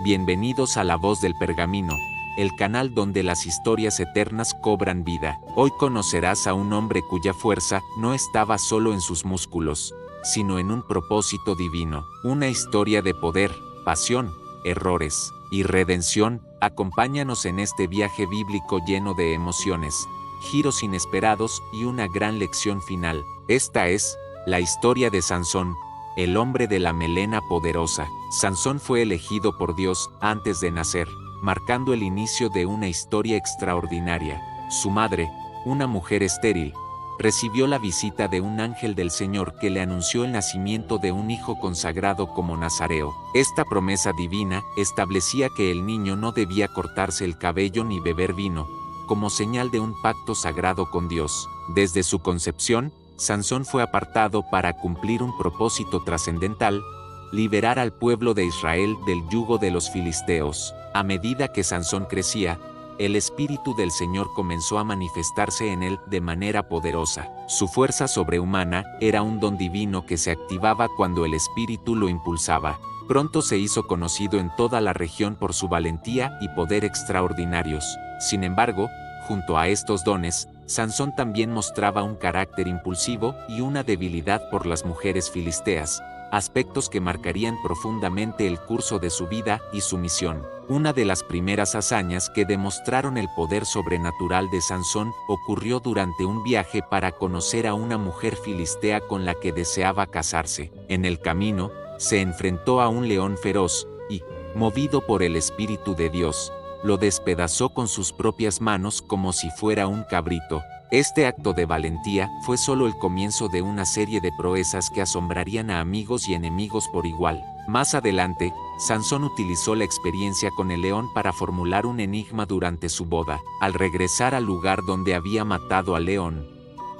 Bienvenidos a La Voz del Pergamino, el canal donde las historias eternas cobran vida. Hoy conocerás a un hombre cuya fuerza no estaba solo en sus músculos, sino en un propósito divino. Una historia de poder, pasión, errores y redención. Acompáñanos en este viaje bíblico lleno de emociones, giros inesperados y una gran lección final. Esta es la historia de Sansón, el hombre de la melena poderosa. Sansón fue elegido por Dios antes de nacer, marcando el inicio de una historia extraordinaria. Su madre, una mujer estéril, recibió la visita de un ángel del Señor que le anunció el nacimiento de un hijo consagrado como nazareo. Esta promesa divina establecía que el niño no debía cortarse el cabello ni beber vino, como señal de un pacto sagrado con Dios. Desde su concepción, Sansón fue apartado para cumplir un propósito trascendental: liberar al pueblo de Israel del yugo de los filisteos. A medida que Sansón crecía, el Espíritu del Señor comenzó a manifestarse en él de manera poderosa. Su fuerza sobrehumana era un don divino que se activaba cuando el Espíritu lo impulsaba. Pronto se hizo conocido en toda la región por su valentía y poder extraordinarios. Sin embargo, junto a estos dones, Sansón también mostraba un carácter impulsivo y una debilidad por las mujeres filisteas, aspectos que marcarían profundamente el curso de su vida y su misión. Una de las primeras hazañas que demostraron el poder sobrenatural de Sansón ocurrió durante un viaje para conocer a una mujer filistea con la que deseaba casarse. En el camino, se enfrentó a un león feroz y, movido por el Espíritu de Dios, lo despedazó con sus propias manos como si fuera un cabrito. Este acto de valentía fue solo el comienzo de una serie de proezas que asombrarían a amigos y enemigos por igual. Más adelante, Sansón utilizó la experiencia con el león para formular un enigma durante su boda. Al regresar al lugar donde había matado al león,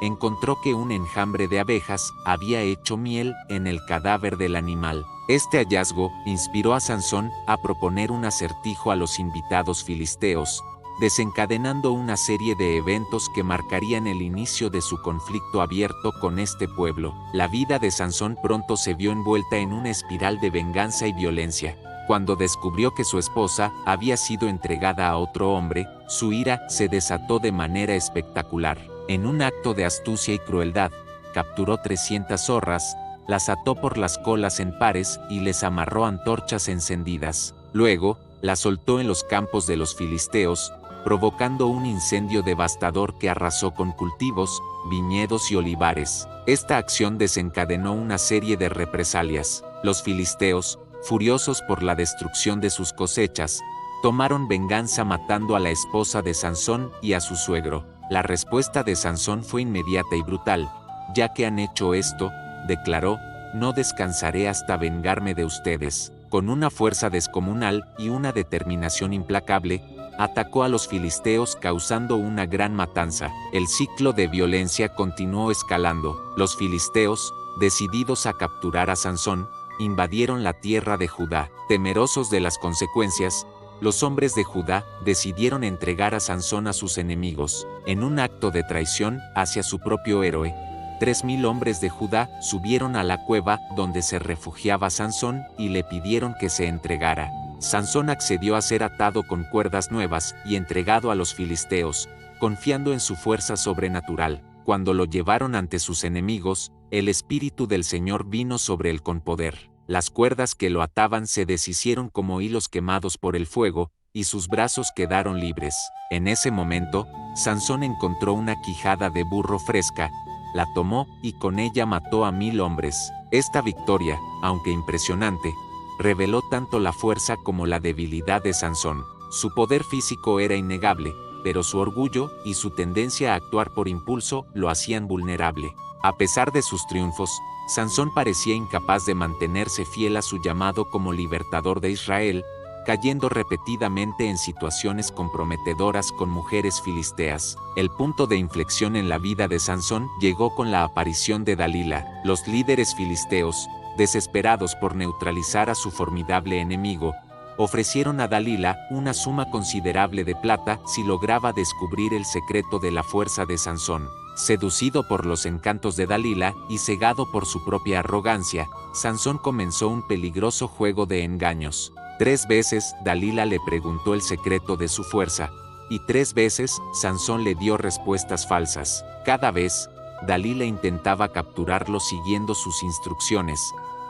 encontró que un enjambre de abejas había hecho miel en el cadáver del animal. Este hallazgo inspiró a Sansón a proponer un acertijo a los invitados filisteos, desencadenando una serie de eventos que marcarían el inicio de su conflicto abierto con este pueblo. La vida de Sansón pronto se vio envuelta en una espiral de venganza y violencia. Cuando descubrió que su esposa había sido entregada a otro hombre, su ira se desató de manera espectacular. En un acto de astucia y crueldad, capturó 300 zorras, las ató por las colas en pares y les amarró antorchas encendidas. Luego, las soltó en los campos de los filisteos, provocando un incendio devastador que arrasó con cultivos, viñedos y olivares. Esta acción desencadenó una serie de represalias. Los filisteos, furiosos por la destrucción de sus cosechas, tomaron venganza matando a la esposa de Sansón y a su suegro. La respuesta de Sansón fue inmediata y brutal. «Ya que han hecho esto», declaró, «no descansaré hasta vengarme de ustedes». Con una fuerza descomunal y una determinación implacable, atacó a los filisteos causando una gran matanza. El ciclo de violencia continuó escalando. Los filisteos, decididos a capturar a Sansón, invadieron la tierra de Judá. Temerosos de las consecuencias, los hombres de Judá decidieron entregar a Sansón a sus enemigos. En un acto de traición hacia su propio héroe, 3000 hombres de Judá subieron a la cueva donde se refugiaba Sansón y le pidieron que se entregara. Sansón accedió a ser atado con cuerdas nuevas y entregado a los filisteos, confiando en su fuerza sobrenatural. Cuando lo llevaron ante sus enemigos, el Espíritu del Señor vino sobre él con poder. Las cuerdas que lo ataban se deshicieron como hilos quemados por el fuego, y sus brazos quedaron libres. En ese momento, Sansón encontró una quijada de burro fresca, la tomó y con ella mató a 1000 hombres. Esta victoria, aunque impresionante, reveló tanto la fuerza como la debilidad de Sansón. Su poder físico era innegable, pero su orgullo y su tendencia a actuar por impulso lo hacían vulnerable. A pesar de sus triunfos, Sansón parecía incapaz de mantenerse fiel a su llamado como libertador de Israel, cayendo repetidamente en situaciones comprometedoras con mujeres filisteas. El punto de inflexión en la vida de Sansón llegó con la aparición de Dalila. Los líderes filisteos, desesperados por neutralizar a su formidable enemigo, ofrecieron a Dalila una suma considerable de plata si lograba descubrir el secreto de la fuerza de Sansón. Seducido por los encantos de Dalila y cegado por su propia arrogancia, Sansón comenzó un peligroso juego de engaños. 3 veces Dalila le preguntó el secreto de su fuerza, y 3 veces Sansón le dio respuestas falsas. Cada vez, Dalila intentaba capturarlo siguiendo sus instrucciones,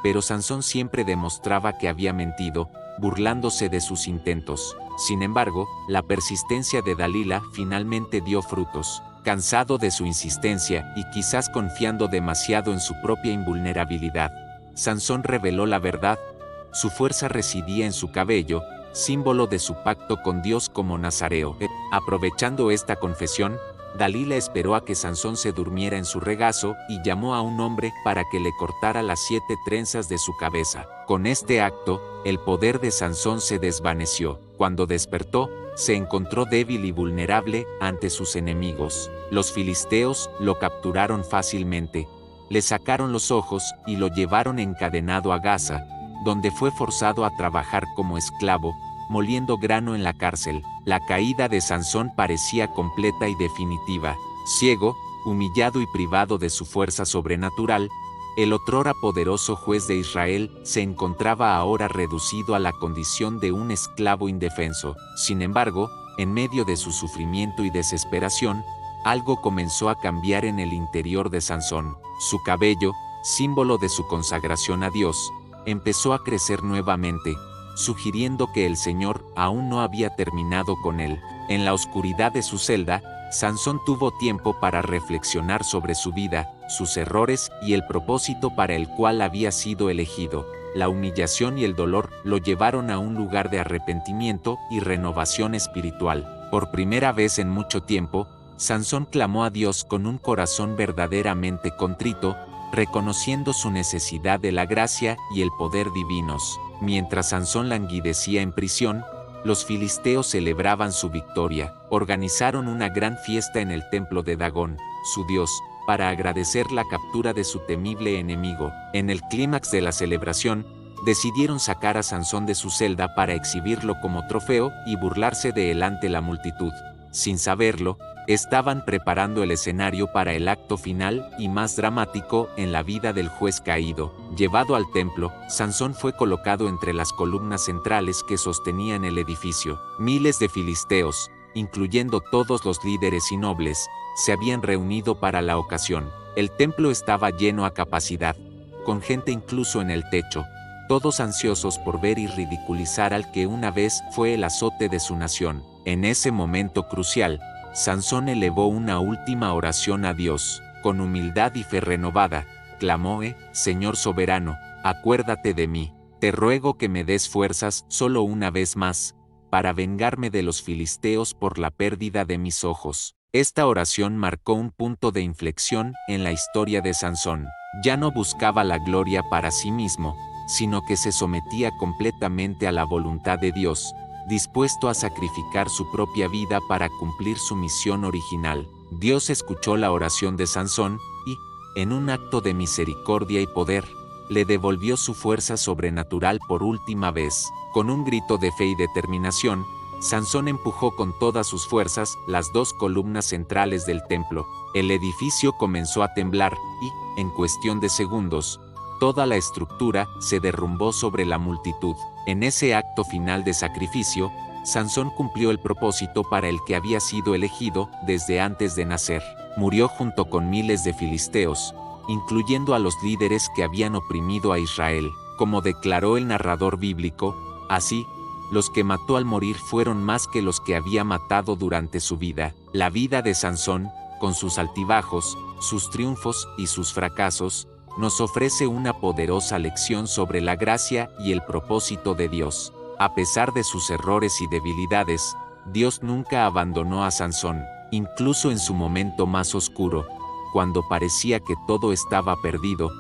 pero Sansón siempre demostraba que había mentido, burlándose de sus intentos. Sin embargo, la persistencia de Dalila finalmente dio frutos. Cansado de su insistencia y quizás confiando demasiado en su propia invulnerabilidad, Sansón reveló la verdad. Su fuerza residía en su cabello, símbolo de su pacto con Dios como nazareo. Aprovechando esta confesión, Dalila esperó a que Sansón se durmiera en su regazo y llamó a un hombre para que le cortara las 7 trenzas de su cabeza. Con este acto, el poder de Sansón se desvaneció. Cuando despertó, se encontró débil y vulnerable ante sus enemigos. Los filisteos lo capturaron fácilmente, le sacaron los ojos y lo llevaron encadenado a Gaza, donde fue forzado a trabajar como esclavo, moliendo grano en la cárcel. La caída de Sansón parecía completa y definitiva. Ciego, humillado y privado de su fuerza sobrenatural, el otrora poderoso juez de Israel se encontraba ahora reducido a la condición de un esclavo indefenso. Sin embargo, en medio de su sufrimiento y desesperación, algo comenzó a cambiar en el interior de Sansón. Su cabello, símbolo de su consagración a Dios, empezó a crecer nuevamente, sugiriendo que el Señor aún no había terminado con él. En la oscuridad de su celda, Sansón tuvo tiempo para reflexionar sobre su vida, sus errores y el propósito para el cual había sido elegido. La humillación y el dolor lo llevaron a un lugar de arrepentimiento y renovación espiritual. Por primera vez en mucho tiempo, Sansón clamó a Dios con un corazón verdaderamente contrito, reconociendo su necesidad de la gracia y el poder divinos. Mientras Sansón languidecía en prisión, los filisteos celebraban su victoria. Organizaron una gran fiesta en el templo de Dagón, su dios, para agradecer la captura de su temible enemigo. En el clímax de la celebración, decidieron sacar a Sansón de su celda para exhibirlo como trofeo y burlarse de él ante la multitud. Sin saberlo, estaban preparando el escenario para el acto final y más dramático en la vida del juez caído. Llevado al templo, Sansón fue colocado entre las columnas centrales que sostenían el edificio. Miles de filisteos, incluyendo todos los líderes y nobles, se habían reunido para la ocasión. El templo estaba lleno a capacidad, con gente incluso en el techo, todos ansiosos por ver y ridiculizar al que una vez fue el azote de su nación. En ese momento crucial, Sansón elevó una última oración a Dios. Con humildad y fe renovada, clamó: Señor soberano, acuérdate de mí. Te ruego que me des fuerzas solo una vez más, para vengarme de los filisteos por la pérdida de mis ojos. Esta oración marcó un punto de inflexión en la historia de Sansón. Ya no buscaba la gloria para sí mismo, sino que se sometía completamente a la voluntad de Dios, dispuesto a sacrificar su propia vida para cumplir su misión original. Dios escuchó la oración de Sansón y, en un acto de misericordia y poder, le devolvió su fuerza sobrenatural por última vez. Con un grito de fe y determinación, Sansón empujó con todas sus fuerzas las 2 columnas centrales del templo. El edificio comenzó a temblar y, en cuestión de segundos, toda la estructura se derrumbó sobre la multitud. En ese acto final de sacrificio, Sansón cumplió el propósito para el que había sido elegido desde antes de nacer. Murió junto con miles de filisteos, incluyendo a los líderes que habían oprimido a Israel. Como declaró el narrador bíblico, así, los que mató al morir fueron más que los que había matado durante su vida. La vida de Sansón, con sus altibajos, sus triunfos y sus fracasos, nos ofrece una poderosa lección sobre la gracia y el propósito de Dios. A pesar de sus errores y debilidades, Dios nunca abandonó a Sansón, incluso en su momento más oscuro, cuando parecía que todo estaba perdido.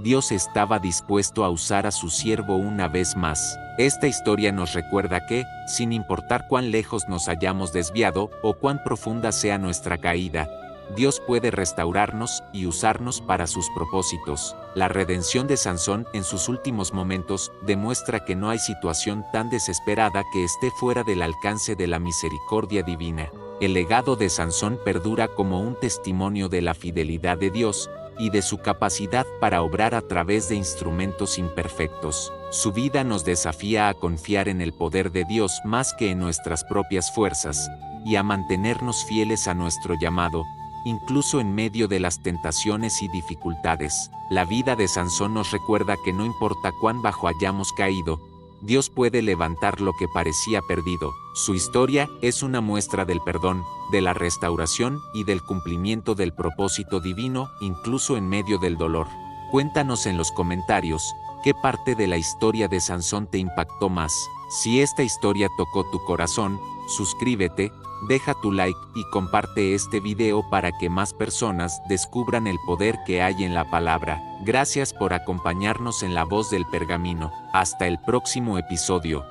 Dios estaba dispuesto a usar a su siervo una vez más. Esta historia nos recuerda que, sin importar cuán lejos nos hayamos desviado o cuán profunda sea nuestra caída, Dios puede restaurarnos y usarnos para sus propósitos. La redención de Sansón en sus últimos momentos demuestra que no hay situación tan desesperada que esté fuera del alcance de la misericordia divina. El legado de Sansón perdura como un testimonio de la fidelidad de Dios y de su capacidad para obrar a través de instrumentos imperfectos. Su vida nos desafía a confiar en el poder de Dios más que en nuestras propias fuerzas, y a mantenernos fieles a nuestro llamado, incluso en medio de las tentaciones y dificultades. La vida de Sansón nos recuerda que no importa cuán bajo hayamos caído, Dios puede levantar lo que parecía perdido. Su historia es una muestra del perdón, de la restauración y del cumplimiento del propósito divino, incluso en medio del dolor. Cuéntanos en los comentarios, ¿qué parte de la historia de Sansón te impactó más? Si esta historia tocó tu corazón, suscríbete, deja tu like y comparte este video para que más personas descubran el poder que hay en la palabra. Gracias por acompañarnos en La Voz del Pergamino. Hasta el próximo episodio.